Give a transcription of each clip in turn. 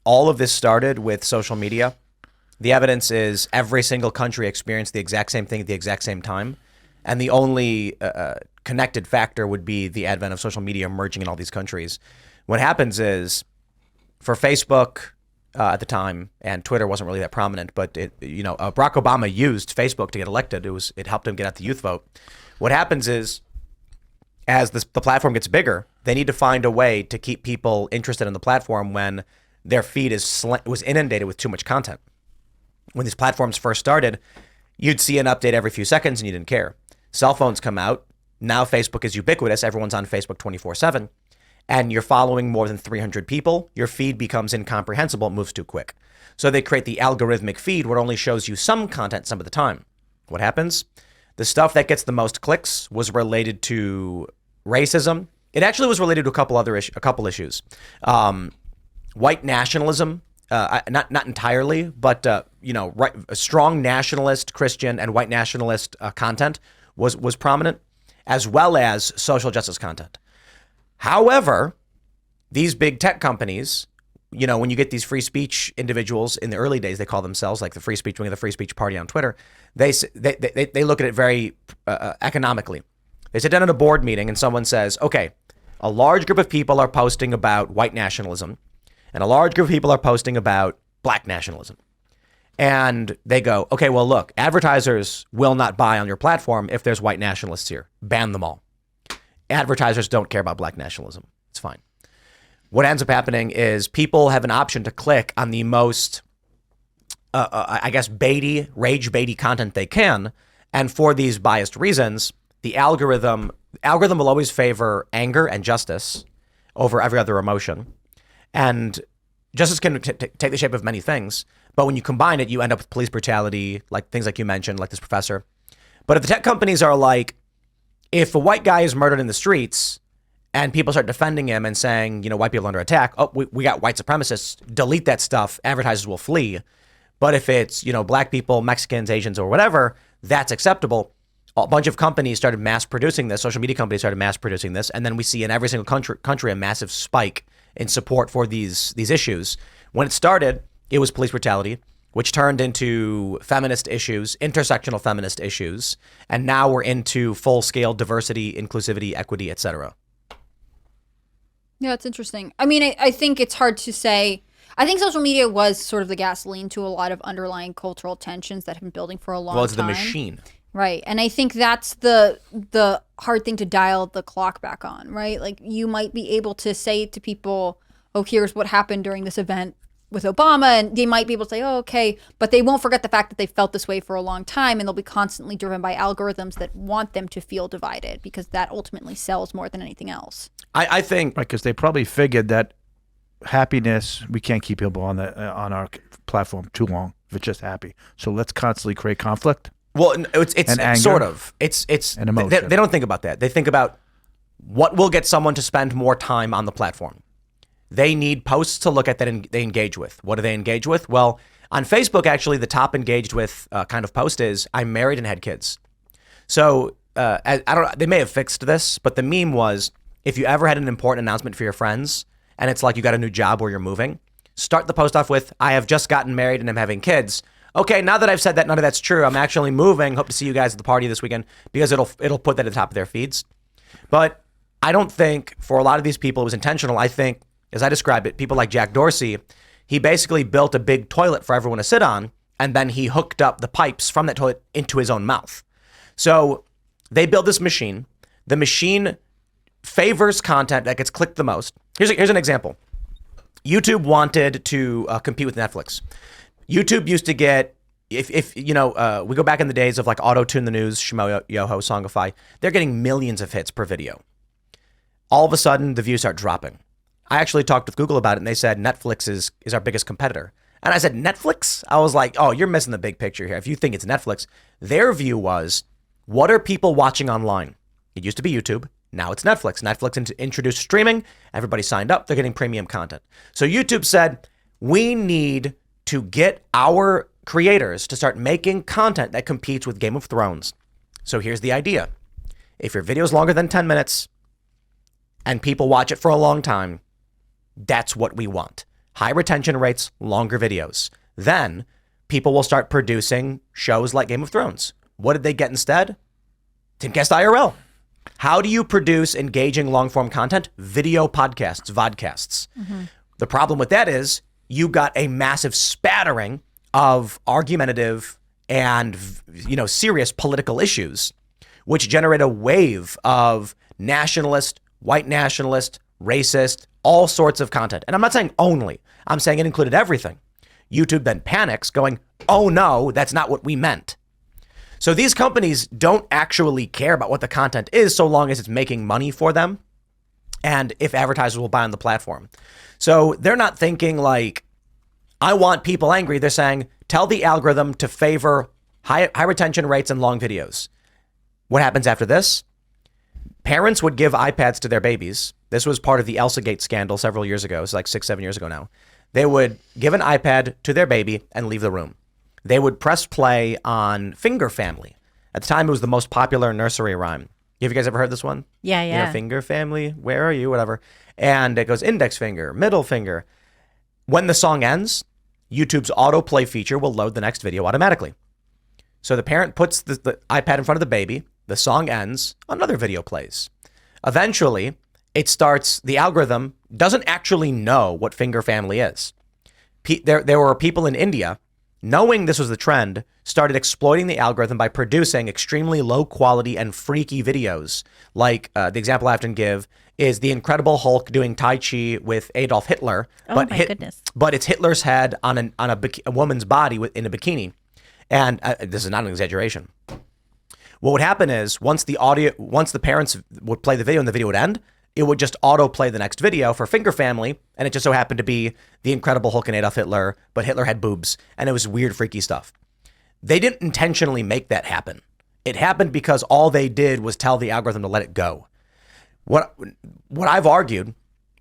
all of this started with social media. The evidence is every single country experienced the exact same thing at the exact same time. And the only connected factor would be the advent of social media emerging in all these countries. What happens is, for Facebook at the time, and Twitter wasn't really that prominent, but Barack Obama used Facebook to get elected. It helped him get out the youth vote. What happens is, as the platform gets bigger, they need to find a way to keep people interested in the platform when their feed was inundated with too much content. When these platforms first started, you'd see an update every few seconds and you didn't care. Cell phones come out. Now Facebook is ubiquitous. Everyone's on Facebook 24/7. And you're following more than 300 people. Your feed becomes incomprehensible. It moves too quick. So they create the algorithmic feed where it only shows you some content some of the time. What happens? The stuff that gets the most clicks was related to racism. It actually was related to a couple issues. White nationalism. Not entirely, but right, a strong nationalist Christian and white nationalist content was prominent, as well as social justice content. However, these big tech companies, when you get these free speech individuals in the early days, they call themselves like the free speech wing of the free speech party on Twitter. They look at it very economically. They sit down at a board meeting and someone says, okay, a large group of people are posting about white nationalism and a large group of people are posting about black nationalism. And they go, okay, well, look, advertisers will not buy on your platform if there's white nationalists here. Ban them all. Advertisers don't care about black nationalism. It's fine. What ends up happening is people have an option to click on the most, rage baity content they can. And for these biased reasons, the algorithm will always favor anger and justice over every other emotion. And justice can take the shape of many things. But when you combine it, you end up with police brutality, like things like you mentioned, like this professor. But if the tech companies are like, if a white guy is murdered in the streets and people start defending him and saying, white people are under attack, we got white supremacists, delete that stuff, advertisers will flee. But if it's, black people, Mexicans, Asians, or whatever, that's acceptable. A bunch of companies started mass producing this. Social media companies started mass producing this. And then we see in every single country a massive spike in support for these issues. When it started, it was police brutality, which turned into feminist issues, intersectional feminist issues. And now we're into full-scale diversity, inclusivity, equity, etc. Yeah, it's interesting. I mean, I think it's hard to say. I think social media was sort of the gasoline to a lot of underlying cultural tensions that have been building for a long time. Well, it's the machine. Right. And I think that's the hard thing to dial the clock back on, right? Like, you might be able to say to people, oh, here's what happened during this event with Obama, and they might be able to say, oh, okay, but they won't forget the fact that they felt this way for a long time, and they'll be constantly driven by algorithms that want them to feel divided, because that ultimately sells more than anything else. I think because they probably figured that happiness, we can't keep people on our platform too long if it's just happy. So let's constantly create conflict. Well, it's sort of it's and emotion. They don't think about that. They think about what will get someone to spend more time on the platform. They need posts to look at that they engage with. What do they engage with? Well, on Facebook, actually, the top engaged with kind of post is, I'm married and had kids. So I don't know, they may have fixed this, but the meme was, if you ever had an important announcement for your friends and it's like you got a new job or you're moving, start the post off with, I have just gotten married and I'm having kids. Okay, now that I've said that none of that's true, I'm actually moving. Hope to see you guys at the party this weekend, because it'll put that at the top of their feeds. But I don't think for a lot of these people it was intentional. I think, as I described it, people like Jack Dorsey, he basically built a big toilet for everyone to sit on, and then he hooked up the pipes from that toilet into his own mouth. So they build this machine. The machine favors content that gets clicked the most. Here's an example. YouTube wanted to compete with Netflix. YouTube used to get, if we go back in the days of like Auto-Tune the News, Shmo Yoho, Songify, they're getting millions of hits per video. All of a sudden, the views start dropping. I actually talked with Google about it, and they said Netflix is our biggest competitor. And I said, Netflix? I was like, oh, you're missing the big picture here. If you think it's Netflix, their view was, what are people watching online? It used to be YouTube. Now it's Netflix. Netflix introduced streaming. Everybody signed up. They're getting premium content. So YouTube said, we need to get our creators to start making content that competes with Game of Thrones. So here's the idea. If your video is longer than 10 minutes and people watch it for a long time, that's what we want. high retention rates, longer videos. Then people will start producing shows like Game of Thrones. What did they get instead? Timcast IRL. How do you produce engaging long-form content? Video podcasts, vodcasts. The problem with that is you got a massive spattering of argumentative and, serious political issues, which generate a wave of nationalist, white nationalist, racist, all sorts of content. And I'm not saying only. I'm saying it included everything. YouTube then panics going, oh no, that's not what we meant. So these companies don't actually care about what the content is so long as it's making money for them and if advertisers will buy on the platform. So they're not thinking like, I want people angry. They're saying, tell the algorithm to favor high retention rates and long videos. What happens after this? Parents would give iPads to their babies. This was part of the ElsaGate scandal several years ago. It's like 6-7 years ago now. They would give an iPad to their baby and leave the room. They would press play on Finger Family. At the time, it was the most popular nursery rhyme. Have you guys ever heard this one? Yeah. Finger Family, where are you? Whatever. And it goes index finger, middle finger. When the song ends, YouTube's autoplay feature will load the next video automatically. So the parent puts the iPad in front of the baby, the song ends, another video plays. Eventually, the algorithm doesn't actually know what Finger Family is. There were people in India, knowing this was the trend, started exploiting the algorithm by producing extremely low quality and freaky videos. Like the example I often give is the Incredible Hulk doing Tai Chi with Adolf Hitler. Oh my goodness. But it's Hitler's head on a woman's body in a bikini. And this is not an exaggeration. What would happen is once the parents would play the video and the video would end, it would just autoplay the next video for Finger Family, and it just so happened to be the Incredible Hulk and Adolf Hitler, but Hitler had boobs, and it was weird, freaky stuff. They didn't intentionally make that happen. It happened because all they did was tell the algorithm to let it go. What I've argued,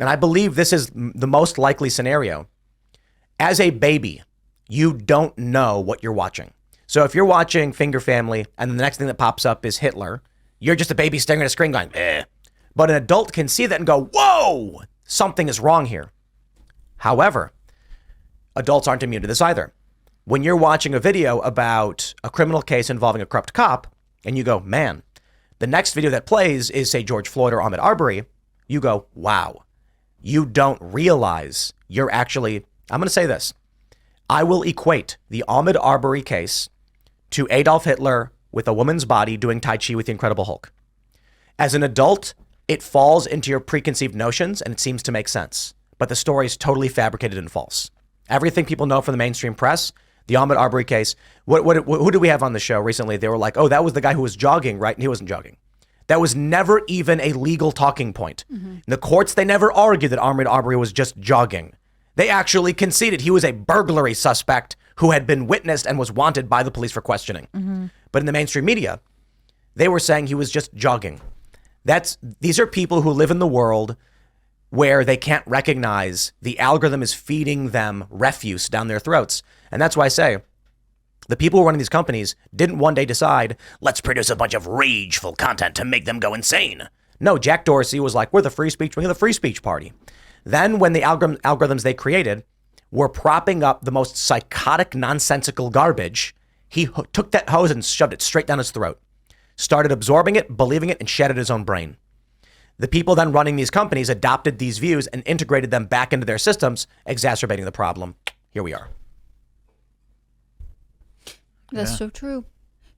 and I believe this is the most likely scenario, as a baby, you don't know what you're watching. So if you're watching Finger Family and the next thing that pops up is Hitler, you're just a baby staring at a screen going, eh. But an adult can see that and go, whoa, something is wrong here. However, adults aren't immune to this either. When you're watching a video about a criminal case involving a corrupt cop and you go, man, the next video that plays is, say, George Floyd or Ahmaud Arbery, you go, wow, you don't realize you're actually, I'm going to say this. I will equate the Ahmaud Arbery case to Adolf Hitler with a woman's body doing Tai Chi with the Incredible Hulk. As an adult, it falls into your preconceived notions and it seems to make sense. But the story is totally fabricated and false. Everything people know from the mainstream press, the Ahmaud Arbery case, who did we have on the show recently? They were like, oh, that was the guy who was jogging, right? And he wasn't jogging. That was never even a legal talking point. In the courts, they never argued that Ahmaud Arbery was just jogging. They actually conceded he was a burglary suspect who had been witnessed and was wanted by the police for questioning. But in the mainstream media, they were saying he was just jogging. These are people who live in the world where they can't recognize the algorithm is feeding them refuse down their throats. And that's why I say the people who are running these companies didn't one day decide, let's produce a bunch of rageful content to make them go insane. No, Jack Dorsey was like, we're the free speech party. Then when the algorithms they created were propping up the most psychotic, nonsensical garbage, he took that hose and shoved it straight down his throat, started absorbing it, believing it, and shattered his own brain. The people then running these companies adopted these views and integrated them back into their systems, exacerbating the problem. Here we are. That's so true.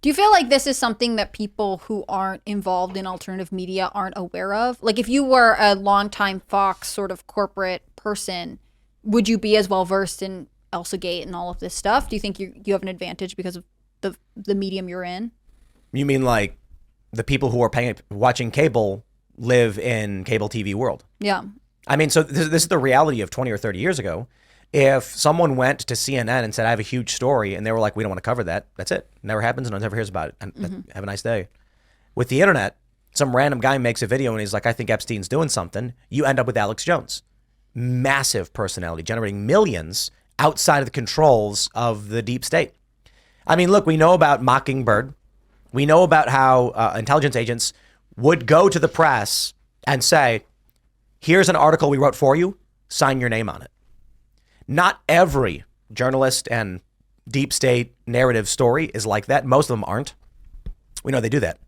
Do you feel like this is something that people who aren't involved in alternative media aren't aware of? Like if you were a longtime Fox sort of corporate person, would you be as well versed in ElsaGate and all of this stuff? Do you think you have an advantage because of the medium you're in? You mean like the people who are watching cable live in cable TV world? Yeah. I mean, so this is the reality of 20 or 30 years ago. If someone went to CNN and said, I have a huge story, and they were like, we don't want to cover that, that's it. Never happens, no one ever hears about it. And have a nice day. With the internet, some random guy makes a video and he's like, I think Epstein's doing something. You end up with Alex Jones. Massive personality, generating millions outside of the controls of the deep state. I mean, look, we know about Mockingbird. We know about how intelligence agents would go to the press and say, here's an article we wrote for you, sign your name on it. Not every journalist and deep state narrative story is like that. Most of them aren't. We know they do that.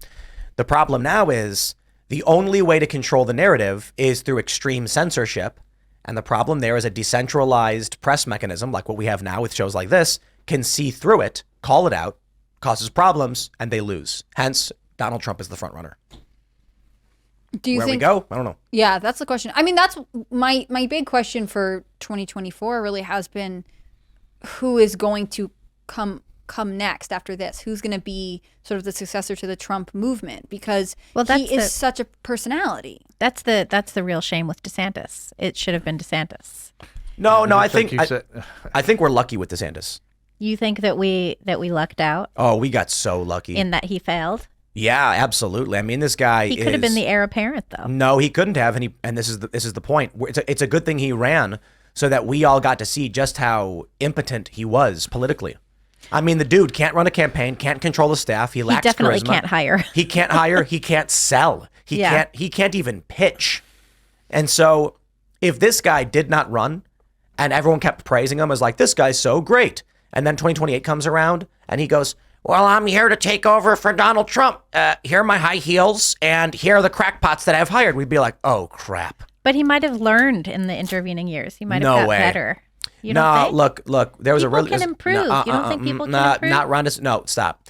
The problem now is the only way to control the narrative is through extreme censorship. And the problem there is a decentralized press mechanism, like what we have now with shows like this, can see through it, call it out, causes problems, and they lose. Hence, Donald Trump is the front runner. Do you Where think we go? I don't know. Yeah, that's the question. I mean, that's my big question for 2024 really has been who is going to come next after this? Who's going to be sort of the successor to the Trump movement? Because he is such a personality. That's the real shame with DeSantis. It should have been DeSantis. No, I think like I think we're lucky with DeSantis. You think that we lucked out Oh, we got so lucky. in that he failed? Yeah, absolutely. I mean, this guy He could have been the heir apparent, though. No, he couldn't have, and this is the point. It's a good thing he ran so that we all got to see just how impotent he was politically. I mean, the dude can't run a campaign, can't control the staff. He lacks definitely charisma. can't hire. He can't hire. He can't sell. He can't even pitch. And so, if this guy did not run, and everyone kept praising him as like, this guy's so great, and then 2028 comes around and he goes, well, I'm here to take over for Donald Trump. Here are my high heels, and here are the crackpots that I've hired. We'd be like, oh, crap. But he might have learned in the intervening years. He might have No got way. better. You don't think? Look. There was People a really can improve. You don't think people can improve? Not Rhonda. No, stop.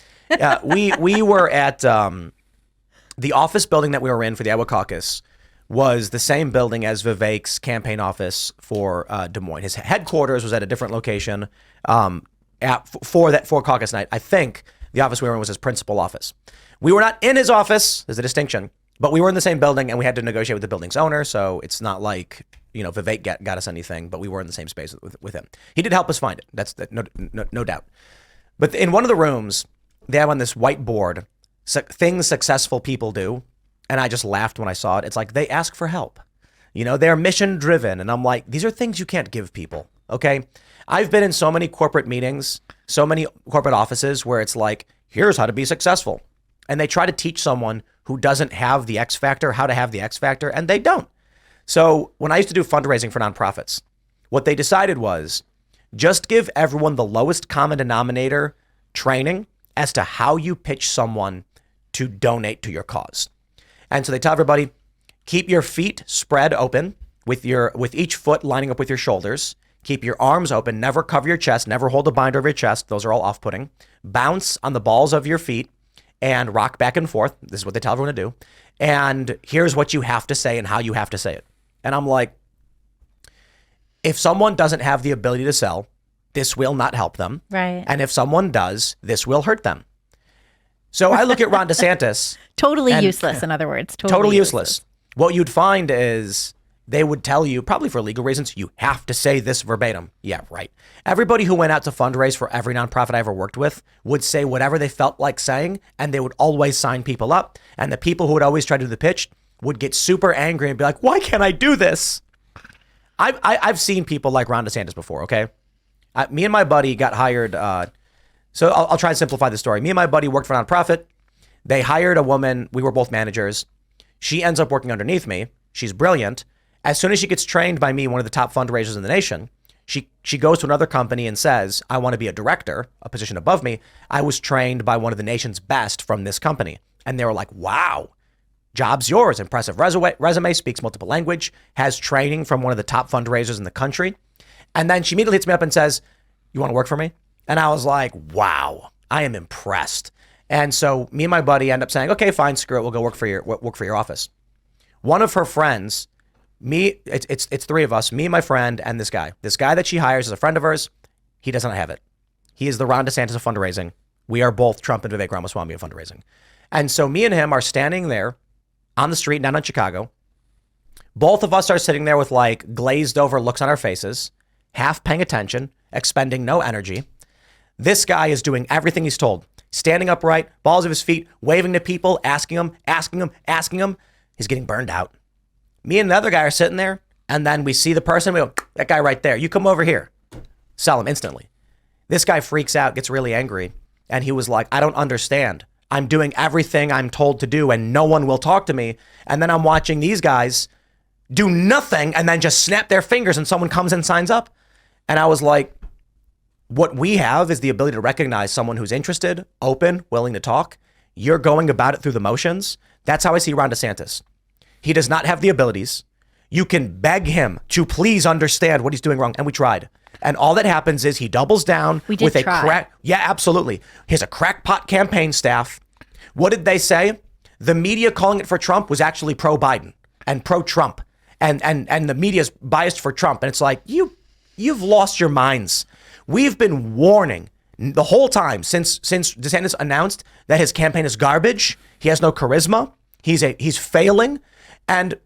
We were at the office building that we were in for the Iowa caucus was the same building as Vivek's campaign office for Des Moines. His headquarters was at a different location for caucus night. I think the office we were in was his principal office. We were not in his office. There's a distinction. But we were in the same building, and we had to negotiate with the building's owner, so it's not like, Vivek got us anything, but we were in the same space with him. He did help us find it. That's no doubt. But in one of the rooms, they have on this whiteboard things successful people do, and I just laughed when I saw it. It's like they ask for help. They're mission driven, and I'm like, these are things you can't give people, okay? I've been in so many corporate meetings, so many corporate offices where it's like, here's how to be successful. And they try to teach someone who doesn't have the X factor how to have the X factor, and they don't. So when I used to do fundraising for nonprofits, what they decided was just give everyone the lowest common denominator training as to how you pitch someone to donate to your cause. And so they tell everybody, keep your feet spread open with each foot lining up with your shoulders. Keep your arms open, never cover your chest, never hold a binder over your chest. Those are all off-putting. Bounce on the balls of your feet and rock back and forth. This is what they tell everyone to do. And here's what you have to say and how you have to say it. And I'm like, if someone doesn't have the ability to sell, this will not help them. Right. And if someone does, this will hurt them. So I look at Ron DeSantis. Totally useless, in other words. Totally useless. What you'd find is they would tell you, probably for legal reasons, you have to say this verbatim. Yeah, right. Everybody who went out to fundraise for every nonprofit I ever worked with would say whatever they felt like saying, and they would always sign people up. And the people who would always try to do the pitch would get super angry and be like, why can't I do this? I've seen people like Ron DeSantis before, okay? Me and my buddy got hired. So I'll try and simplify the story. Me and my buddy worked for a nonprofit. They hired a woman. We were both managers. She ends up working underneath me. She's brilliant. As soon as she gets trained by me, one of the top fundraisers in the nation, she goes to another company and says, I want to be a director, a position above me. I was trained by one of the nation's best from this company. And they were like, wow, job's yours. Impressive resume, speaks multiple language, has training from one of the top fundraisers in the country. And then she immediately hits me up and says, you want to work for me? And I was like, wow, I am impressed. And so me and my buddy end up saying, okay, fine, screw it. We'll go work for your office. One of her friends, it's three of us, me and my friend and this guy. This guy that she hires is a friend of hers. He doesn't have it. He is the Ron DeSantis of fundraising. We are both Trump and Vivek Ramaswamy of fundraising. And so me and him are standing there on the street down in Chicago. Both of us are sitting there with like glazed over looks on our faces, half paying attention, expending no energy. This guy is doing everything he's told. Standing upright, balls of his feet, waving to people, asking them. He's getting burned out. Me and the other guy are sitting there, and then we see the person, we go, that guy right there, you come over here. Sell him instantly. This guy freaks out, gets really angry, and he was like, I don't understand. I'm doing everything I'm told to do, and no one will talk to me. And then I'm watching these guys do nothing and then just snap their fingers and someone comes and signs up. And I was like, what we have is the ability to recognize someone who's interested, open, willing to talk. You're going about it through the motions. That's how I see Ron DeSantis. He does not have the abilities. You can beg him to please understand what he's doing wrong. And we tried. And all that happens is he doubles down with a crack. Yeah, absolutely. He has a crackpot campaign staff. What did they say? The media calling it for Trump was actually pro-Biden and pro-Trump. And the media's biased for Trump. And it's like, you've lost your minds. We've been warning the whole time since DeSantis announced that his campaign is garbage. He has no charisma. He's failing. And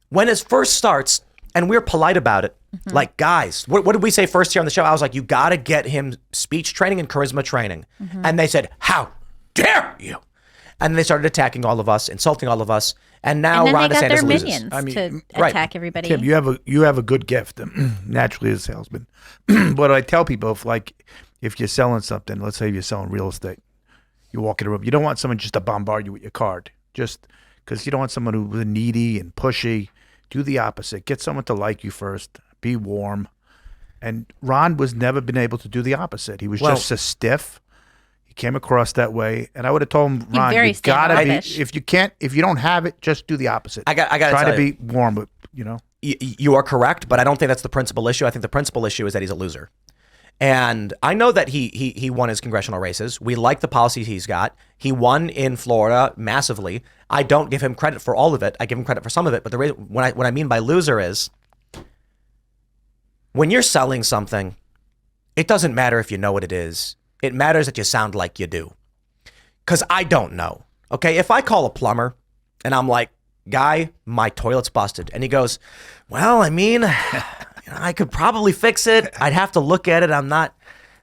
when it first starts, and we're polite about it, like, guys, what did we say first here on the show? I was like, you got to get him speech training and charisma training. And they said, how dare you? And they started attacking all of us, insulting all and now and then Ron they got DeSantis their loses. minions to attack everybody. Tim, you have a good gift, naturally as a salesman. But I tell people, if you're selling something, let's say you're selling real estate, you walk in a room, you don't want someone just to bombard you with your card, just because you don't want someone who's needy and pushy. Do the opposite. Get someone to like you first. Be warm. And Ron was never been able to do the opposite. He was just a stiff. He came across that way, and I would have told him, Ron, you gotta be. If you don't have it, just do the opposite. I got to try to be warm, but You are correct, but I don't think that's the principal issue. I think the principal issue is that he's a loser. And I know that he won his congressional races. We like the policies he's got. He won in Florida massively. I don't give him credit for all of it. I give him credit for some of it. But the reason, what I mean by loser is when you're selling something, it doesn't matter if you know what it is. It matters that you sound like you do. Because I don't know. Okay, if I call a plumber and I'm like, guy, my toilet's busted. And he goes, well, I mean, I could probably fix it. I'd have to look at it. I'm not,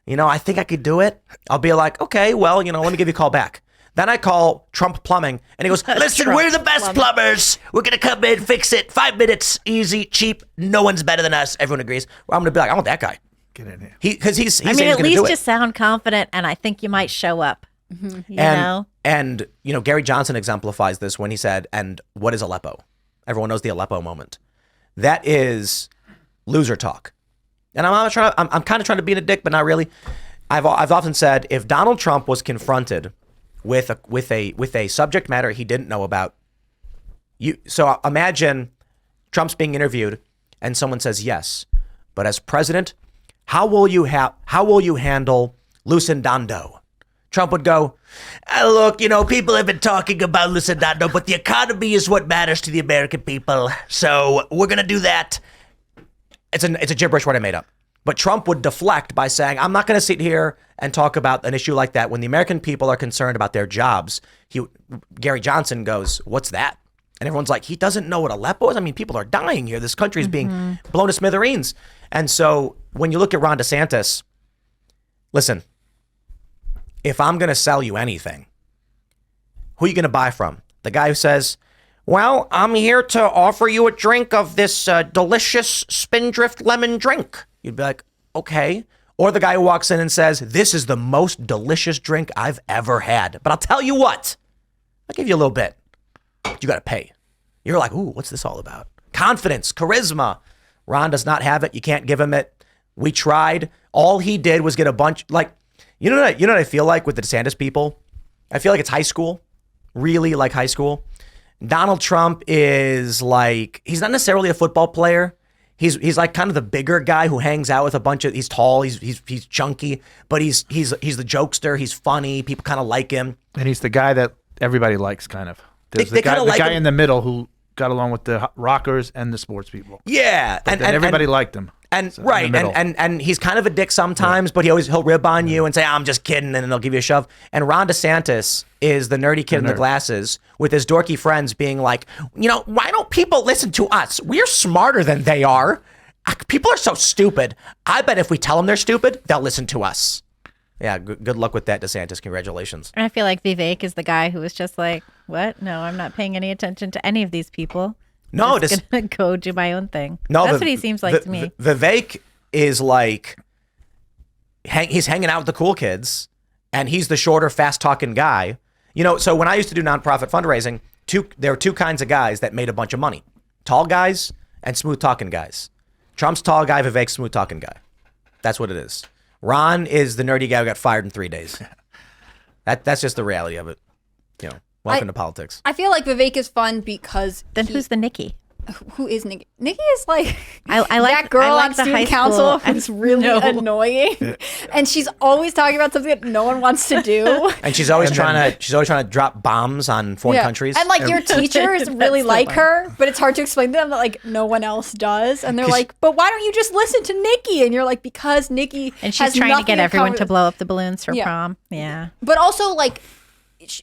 I think I could do it. I'll be like, okay, well, let me give you a call back. Then I call Trump Plumbing and he goes, listen, we're the best plumbers. We're going to come in, fix it. 5 minutes, easy, cheap. No one's better than us. Everyone agrees. Well, I'm going to be like, I want that guy. Get in here. Because he's I mean, at least just sound confident, and I think you might show up. You know? And, Gary Johnson exemplifies this when he said, and what is Aleppo? Everyone knows the Aleppo moment. That is loser talk. And I'm kind of trying to be a dick, but not really. I've often said, if Donald Trump was confronted with a subject matter he didn't know about, so imagine Trump's being interviewed and someone says, yes, but as president, how will you handle Lucidando? Trump would go, look, people have been talking about Lucidando, but the economy is what matters to the American people. So we're going to do that. It's a gibberish word I made up. But Trump would deflect by saying, I'm not going to sit here and talk about an issue like that when the American people are concerned about their jobs. Gary Johnson goes, what's that? And everyone's like, he doesn't know what Aleppo is? I mean, people are dying here. This country is being blown to smithereens. And so when you look at Ron DeSantis, listen, if I'm going to sell you anything, who are you going to buy from? The guy who says, well, I'm here to offer you a drink of this delicious Spindrift lemon drink. You'd be like, okay. Or the guy who walks in and says, this is the most delicious drink I've ever had. But I'll tell you what, I'll give you a little bit. But you got to pay. You're like, ooh, what's this all about? Confidence, charisma. Ron does not have it. You can't give him it. We tried. All he did was get a bunch, you know what I feel like with the DeSantis people? I feel like it's high school, really like high school. Donald Trump is like, he's not necessarily a football player. He's like kind of the bigger guy who hangs out with a bunch of, he's tall, he's chunky, but he's the jokester, he's funny, people kind of like him. And he's the guy that everybody likes, kind of. There's They the guy, kinda like the guy him. in the middle who got along with the rockers and the sports people. Yeah. And everybody liked him. And So, in the right, middle. and he's kind of a dick sometimes, but he'll rib on you and say, I'm just kidding, and then they'll give you a shove. And Ron DeSantis is the nerdy kid in the glasses with his dorky friends being like, why don't people listen to us? We're smarter than they are. People are so stupid. I bet if we tell them they're stupid, they'll listen to us. Yeah, good luck with that, DeSantis. Congratulations. And I feel like Vivek is the guy who was just like, what? No, I'm not paying any attention to any of these people. No, just gonna go do my own thing. No, that's what he seems like to me. Vivek is like, he's hanging out with the cool kids, and he's the shorter, fast-talking guy. So when I used to do nonprofit fundraising, there were two kinds of guys that made a bunch of money: tall guys and smooth-talking guys. Trump's tall guy, Vivek's smooth-talking guy. That's what it is. Ron is the nerdy guy who got fired in 3 days. That's just the reality of it. Welcome to politics. I feel like Vivek is fun because Then who's the Nikki? who is Nikki? Nikki is like I like that girl I like on the student high council school. who's really annoying, and she's always talking about something that no one wants to do. And she's always trying to drop bombs on foreign countries. And like your teachers really like her, but it's hard to explain to them that like no one else does. And they're like, but why don't you just listen to Nikki? And you're like, because Nikki And she's has trying to nothing get in everyone common to with- blow up the balloons for prom. Yeah. But also like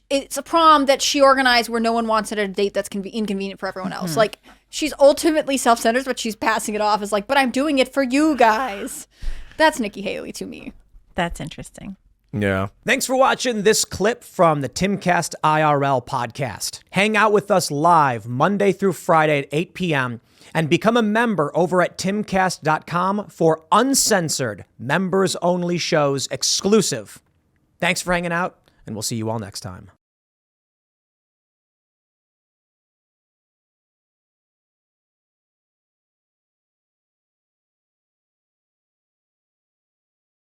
it's a prom that she organized where no one wants it at a date that's inconvenient for everyone else. Like she's ultimately self-centered, but she's passing it off as like, but I'm doing it for you guys. That's Nikki Haley to me. That's interesting. Yeah. Thanks for watching this clip from the Timcast IRL podcast. Hang out with us live Monday through Friday at 8 p.m. and become a member over at timcast.com for uncensored, members-only shows exclusive. Thanks for hanging out, and we'll see you all next time.